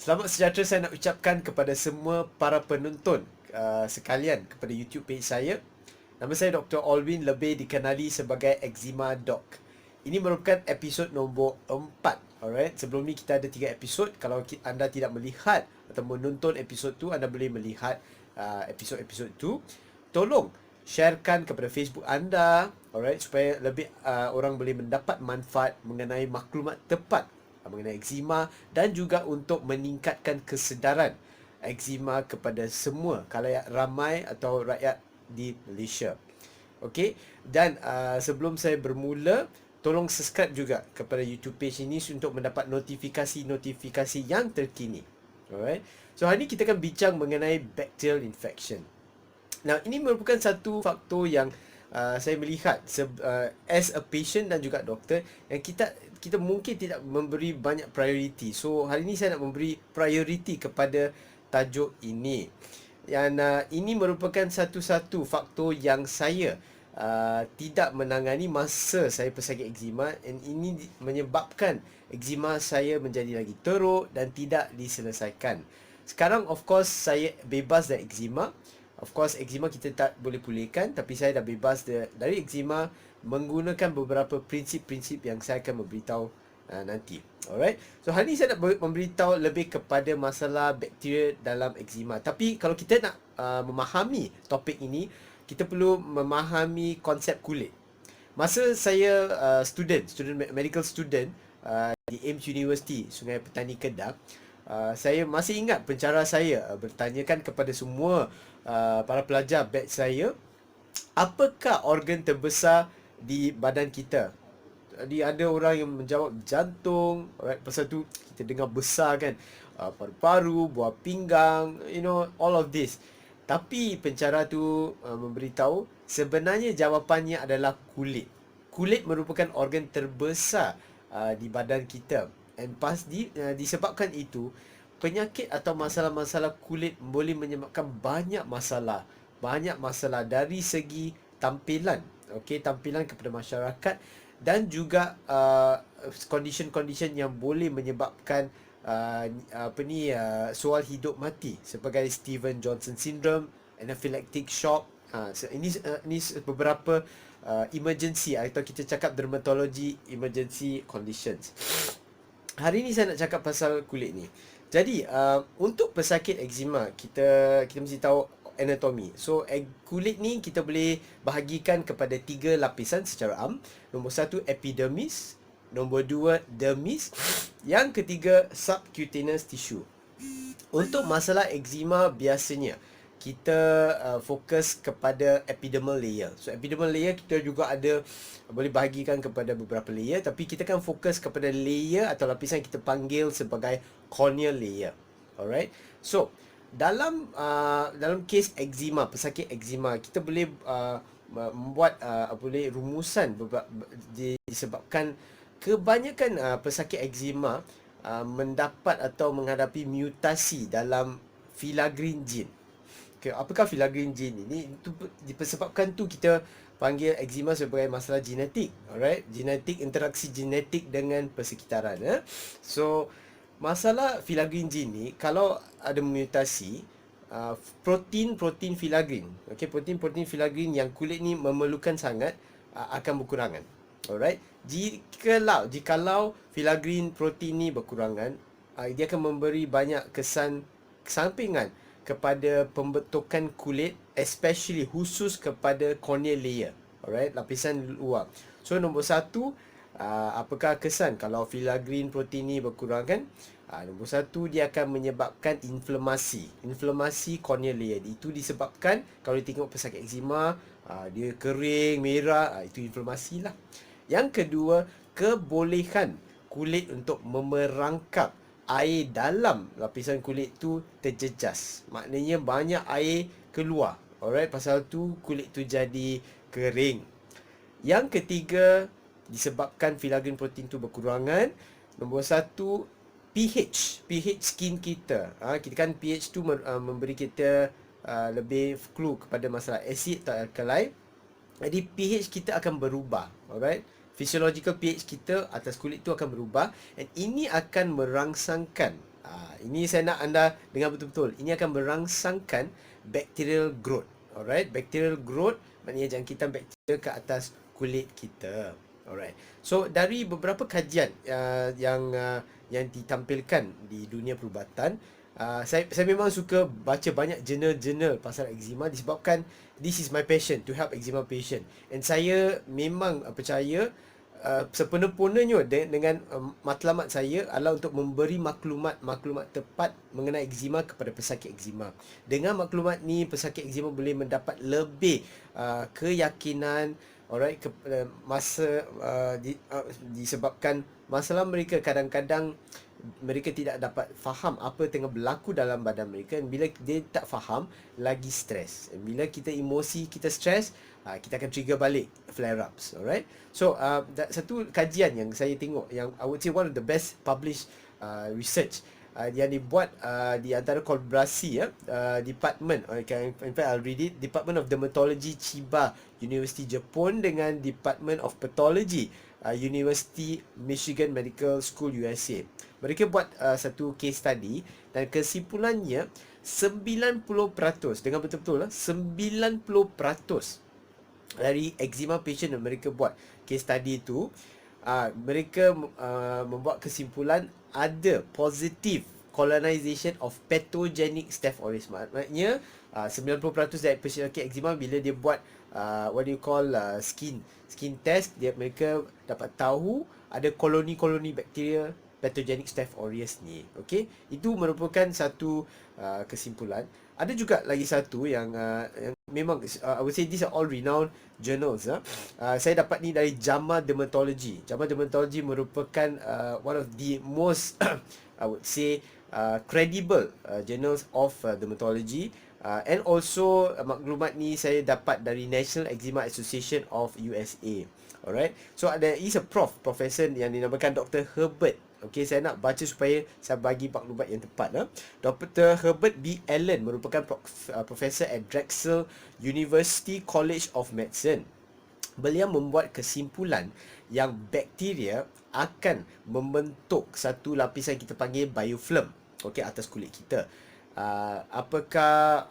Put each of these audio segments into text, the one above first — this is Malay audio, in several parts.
Selamat sejahtera saya nak ucapkan kepada semua para penonton sekalian kepada YouTube page saya. Nama saya Dr. Alvin, lebih dikenali sebagai Eczema Doc. Ini merupakan episod nombor 4. Alright, sebelum ni kita ada 3 episod. Kalau anda tidak melihat atau menonton episod tu, anda boleh melihat episod-episod tu. Tolong sharekan kepada Facebook anda, alright, supaya lebih orang boleh mendapat manfaat mengenai maklumat tepat mengenai eczema dan juga untuk meningkatkan kesedaran eczema kepada semua khalayak ramai atau rakyat di Malaysia. Okey, dan sebelum saya bermula, tolong subscribe juga kepada YouTube page ini untuk mendapat notifikasi-notifikasi yang terkini. Alright. So hari ini kita akan bincang mengenai bacterial infection. Now, ini merupakan satu faktor yang saya melihat as a patient dan juga doktor yang kita mungkin tidak memberi banyak priority. So hari ini saya nak memberi priority kepada tajuk ini. Dan ini merupakan satu-satu faktor yang saya tidak menangani masa saya pesakit eczema, dan ini menyebabkan eczema saya menjadi lagi teruk dan tidak diselesaikan. Sekarang of course saya bebas dari eczema. Of course eczema kita tak boleh pulihkan, tapi saya dah bebas dari eczema menggunakan beberapa prinsip-prinsip yang saya akan memberitahu nanti. Alright. So hari ni saya nak memberitahu lebih kepada masalah bakteria dalam eczema. Tapi kalau kita nak memahami topik ini, kita perlu memahami konsep kulit. Masa saya medical student di AIMS University Sungai Petani Kedah, saya masih ingat pencara saya bertanyakan kepada semua para pelajar batch saya, apakah organ terbesar di badan kita. Jadi ada orang yang menjawab jantung, alright, pasal tu kita dengar besar kan, paru-paru, buah pinggang, all of this. Tapi pencara tu memberitahu sebenarnya jawapannya adalah kulit. Kulit merupakan organ terbesar di badan kita. And disebabkan itu, penyakit atau masalah-masalah kulit boleh menyebabkan banyak masalah dari segi tampilan, okey, tampilan kepada masyarakat, dan juga condition-condition yang boleh menyebabkan soal hidup mati sebagai Steven Johnson syndrome, anaphylactic shock. Ini beberapa emergency atau kita cakap dermatology emergency conditions. Hari ni saya nak cakap pasal kulit ni. Jadi untuk pesakit eczema, kita mesti tahu anatomi. So kulit ni kita boleh bahagikan kepada 3 lapisan secara am. Nombor 1 epidermis, nombor 2 dermis, yang ketiga subcutaneous tissue. Untuk masalah eczema biasanya kita fokus kepada epidermal layer. So epidermal layer kita juga ada boleh bahagikan kepada beberapa layer, tapi kita akan fokus kepada layer atau lapisan yang kita panggil sebagai corneal layer. Alright. So dalam kes eczema, pesakit eczema, kita boleh membuat rumusan disebabkan kebanyakan pesakit eczema mendapat atau menghadapi mutasi dalam filaggrin gene. Okay, apakah filaggrin gene ini? Itu disebabkan tu kita panggil eczema sebagai masalah genetik. Alright, genetik, interaksi genetik dengan persekitaran. So masalah filaggrin gene ni, kalau ada mutasi, protein filaggrin, okay, protein filaggrin yang kulit ni memerlukan sangat akan berkurangan. Alright, jikalau filaggrin protein ni berkurangan, dia akan memberi banyak kesan sampingan kepada pembentukan kulit, especially khusus kepada corneal layer. Alright, lapisan luar. So nombor 1, apakah kesan kalau filaggrin protein ni berkurangan? Nombor 1, dia akan menyebabkan inflamasi corneal layer. Itu disebabkan kalau dia tengok pesakit eczema, dia kering, merah, itu inflamasi lah. Yang kedua, kebolehan kulit untuk memerangkap air dalam lapisan kulit tu terjejas. Maknanya banyak air keluar. Alright, pasal tu kulit tu jadi kering. Yang ketiga, disebabkan filaggrin protein tu berkurangan. Nombor 1, pH skin kita. Kita kan pH tu memberi kita lebih clue kepada masalah asid atau alkali. Jadi pH kita akan berubah. Alright, physiological pH kita atas kulit tu akan berubah, dan ini akan merangsangkan Ini saya nak anda dengar betul-betul. Ini akan merangsangkan bacterial growth. Alright, bacterial growth maknanya jangkitan bakteria ke atas kulit kita. Alright. So dari beberapa kajian yang ditampilkan di dunia perubatan, saya memang suka baca banyak jurnal-jurnal pasal eczema disebabkan this is my passion, to help eczema patient. And saya memang percaya sepenuh-penuhnya dengan matlamat saya adalah untuk memberi maklumat tepat mengenai eczema kepada pesakit eczema. Dengan maklumat ni, pesakit eczema boleh mendapat lebih keyakinan, alright, disebabkan masalah mereka kadang-kadang mereka tidak dapat faham apa tengah berlaku dalam badan mereka. Bila dia tak faham, lagi stres. Bila kita emosi, kita stres, kita akan trigger balik flare-ups. Alright. So satu kajian yang saya tengok, yang I would say one of the best published research yang dibuat di antara kolaborasi department, okay, in fact I'll read it, Department of Dermatology Chiba University Jepun dengan Department of Pathology University Michigan Medical School USA. Mereka buat satu case study dan kesimpulannya 90%, dengar betul-betul 90% dari eczema patient yang mereka buat case study tu, mereka membuat kesimpulan ada positive colonization of pathogenic Staph aureus. Maknanya 90% dari pesakit eczema bila dia buat what do you call skin test, mereka dapat tahu ada koloni-koloni bakteria pathogenic Staph aureus ni. Okey, itu merupakan satu kesimpulan. Ada juga lagi satu yang memang I would say these are all renowned journals. Saya dapat ni dari JAMA Dermatology. JAMA Dermatology merupakan one of the most I would say credible journals of dermatology. And also maklumat ni saya dapat dari National Eczema Association of USA. Alright. So there is a professor yang dinamakan Dr. Herbert. Okay, saya nak baca supaya saya bagi maklumat yang tepat. Dr. Herbert B. Allen merupakan profesor at Drexel University College of Medicine. Beliau membuat kesimpulan yang bakteria akan membentuk satu lapisan kita panggil biofilm, okey, atas kulit kita. Apakah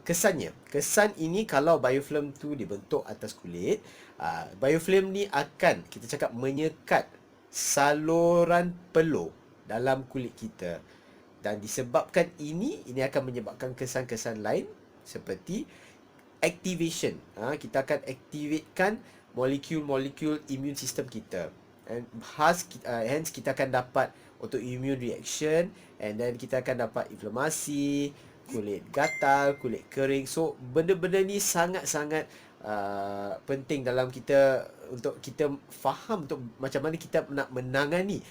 kesannya? Kesan ini kalau biofilm tu dibentuk atas kulit, biofilm ni akan kita cakap menyekat saluran peluh dalam kulit kita. Dan disebabkan ini akan menyebabkan kesan-kesan lain seperti activation. Kita akan aktifkan molekul-molekul immune system kita. And hence kita akan dapat autoimmune reaction, and then kita akan dapat inflamasi, kulit gatal, kulit kering. So benda-benda ni sangat-sangat penting dalam kita, untuk kita faham untuk macam mana kita nak menangani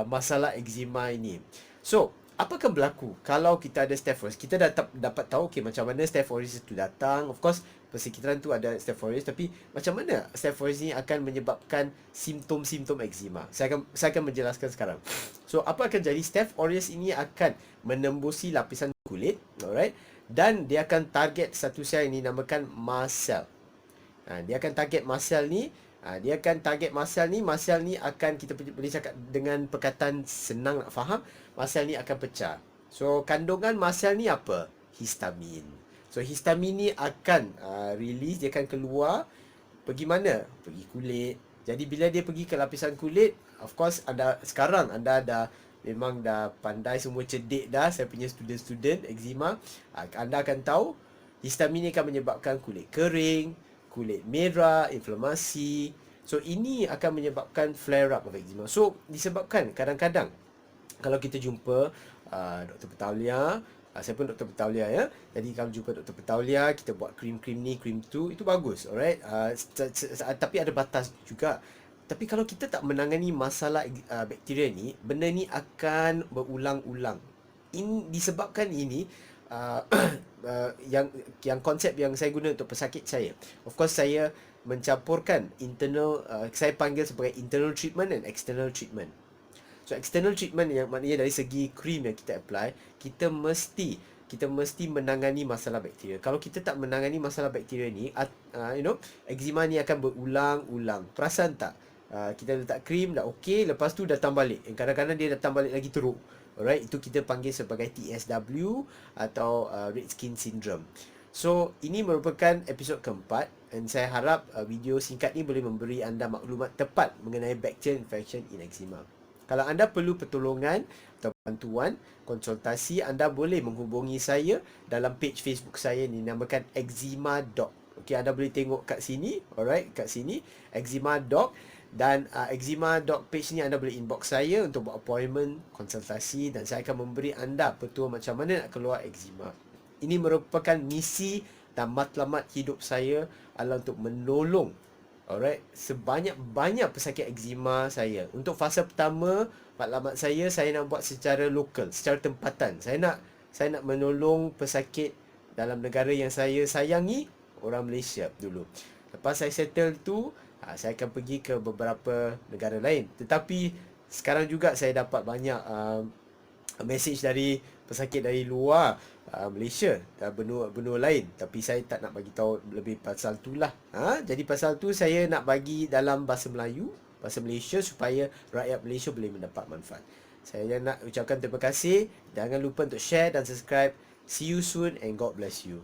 masalah eczema ini. So apa akan berlaku kalau kita ada Staph aureus? Kita dah dapat tahu macam mana Staph aureus itu datang. Of course persekitaran tu ada Staph aureus, tapi macam mana Staph aureus ni akan menyebabkan simptom-simptom eczema? Saya akan menjelaskan sekarang. So apa akan jadi? Staph aureus ini akan menembusi lapisan kulit, alright, dan dia akan target satu sel yang dinamakan mast cell. Dia akan target mast cell ni. Mast cell ni akan, kita boleh cakap dengan perkataan senang nak faham, mast cell ni akan pecah. So kandungan mast cell ni apa? Histamin. So histamin ni akan release, dia akan keluar pergi mana? Pergi kulit. Jadi bila dia pergi ke lapisan kulit, of course sekarang anda memang dah pandai, semua cerdik dah, saya punya student eczema. Anda akan tahu histamin ni akan menyebabkan kulit kering, kulit merah, inflamasi. So ini akan menyebabkan flare up of eczema. So disebabkan kadang-kadang kalau kita jumpa Dr. Petaulia, saya pun Dr. Petaulia ya. Jadi kalau jumpa Dr. Petaulia, kita buat krim-krim ni, krim tu, itu bagus, alright. Tapi ada batas juga. Tapi kalau kita tak menangani masalah bakteria ni, benda ni akan berulang-ulang. Disebabkan ini yang konsep yang saya guna untuk pesakit saya. Of course saya mencampurkan internal, saya panggil sebagai internal treatment dan external treatment. So external treatment yang maknanya dari segi krim yang kita apply, kita mesti menangani masalah bakteria. Kalau kita tak menangani masalah bakteria ni, eczema ni akan berulang-ulang. Perasan tak? Kita letak krim, dah okey. Lepas tu datang balik. Kadang-kadang dia datang balik lagi teruk. Alright, itu kita panggil sebagai TSW atau Red Skin Syndrome. So, ini merupakan episod keempat dan saya harap video singkat ni boleh memberi anda maklumat tepat mengenai bacterial infection in eczema. Kalau anda perlu pertolongan atau bantuan konsultasi, anda boleh menghubungi saya dalam page Facebook saya ni, dinamakan Eczema Doc. Okey, anda boleh tengok kat sini, alright, kat sini Eczema Doc. Dan Eczema Doc page ni anda boleh inbox saya untuk buat appointment konsultasi dan saya akan memberi anda petua macam mana nak keluar eczema. Ini merupakan misi dan matlamat hidup saya adalah untuk menolong, alright, sebanyak-banyak pesakit eczema saya. Untuk fasa pertama, matlamat saya nak buat secara lokal, secara tempatan. Saya nak menolong pesakit dalam negara yang saya sayangi, orang Malaysia dulu. Lepas saya settle tu, saya akan pergi ke beberapa negara lain. Tetapi sekarang juga saya dapat banyak message dari pesakit dari luar Malaysia dan benua lain, tapi saya tak nak bagi tahu lebih pasal tu lah. Jadi pasal tu saya nak bagi dalam bahasa Melayu, bahasa Malaysia, supaya rakyat Malaysia boleh mendapat manfaat. Saya nak ucapkan terima kasih. Jangan lupa untuk share dan subscribe. See you soon and God bless you.